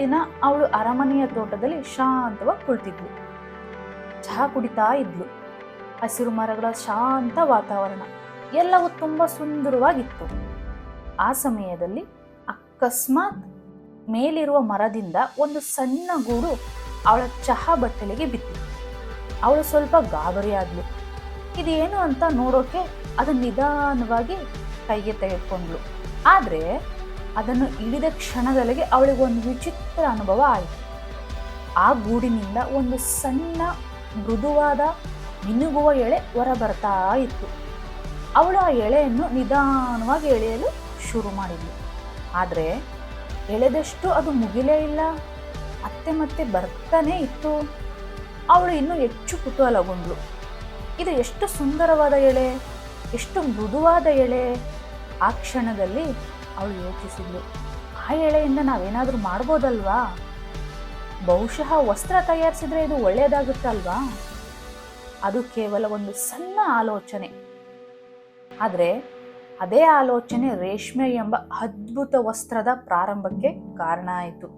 ದಿನ ಅವಳು ಅರಮನೆಯ ತೋಟದಲ್ಲಿ ಶಾಂತವಾಗಿ ಕುಳಿತಿದ್ಲು. ಚಹಾ ಕುಡಿತಾ ಇದ್ಲು. ಹಸಿರು ಮರಗಳ ಶಾಂತ ವಾತಾವರಣ, ಎಲ್ಲವೂ ತುಂಬಾ ಸುಂದರವಾಗಿತ್ತು. ಆ ಸಮಯದಲ್ಲಿ ಅಕಸ್ಮಾತ್ ಮೇಲಿರುವ ಮರದಿಂದ ಒಂದು ಸಣ್ಣ ಗೂಡು ಅವಳ ಚಹಾ ಬಟ್ಟಲಿಗೆ ಬಿತ್ತು. ಅವಳು ಸ್ವಲ್ಪ ಗಾಬರಿಯಾದ್ಲು. ಇದೇನು ಅಂತ ನೋಡೋಕೆ ಅದನ್ನು ನಿಧಾನವಾಗಿ ಕೈಗೆ ತೆಗೆದುಕೊಂಡ್ಲು. ಆದ್ರೆ ಅದನ್ನು ಹಿಡಿದ ಕ್ಷಣದೊಳಗೆ ಅವಳಿಗೆ ಒಂದು ವಿಚಿತ್ರ ಅನುಭವ ಆಯಿತು. ಆ ಗೂಡಿನಿಂದ ಒಂದು ಸಣ್ಣ ಮೃದುವಾದ ಮಿನುಗುವ ಎಳೆ ಹೊರ ಬರ್ತಾ ಇತ್ತು. ಅವಳು ಆ ಎಳೆಯನ್ನು ನಿಧಾನವಾಗಿ ಎಳೆಯಲು ಶುರು ಮಾಡಿದ್ಳು. ಆದರೆ ಎಳೆದಷ್ಟು ಅದು ಮುಗಿಲೇ ಇಲ್ಲ, ಮತ್ತೆ ಬರ್ತಾನೆ ಇತ್ತು. ಅವಳು ಇನ್ನೂ ಹೆಚ್ಚು ಕುತೂಹಲಗೊಂಡ್ಳು. ಇದು ಎಷ್ಟು ಸುಂದರವಾದ ಎಳೆ, ಎಷ್ಟು ಮೃದುವಾದ ಎಳೆ. ಆ ಕ್ಷಣದಲ್ಲಿ ಅವಳು ಯೋಚಿಸಿದ್ಳು, ಆ ಎಳೆಯಿಂದ ನಾವೇನಾದರೂ ಮಾಡ್ಬೋದಲ್ವಾ? ಬಹುಶಃ ವಸ್ತ್ರ ತಯಾರಿಸಿದ್ರೆ ಇದು ಒಳ್ಳೆಯದಾಗುತ್ತಲ್ವಾ? ಅದು ಕೇವಲ ಒಂದು ಸಣ್ಣ ಆಲೋಚನೆ. ಆದರೆ ಅದೇ ಆಲೋಚನೆ ರೇಷ್ಮೆ ಎಂಬ ಅದ್ಭುತ ವಸ್ತ್ರದ ಪ್ರಾರಂಭಕ್ಕೆ ಕಾರಣ ಆಯಿತು.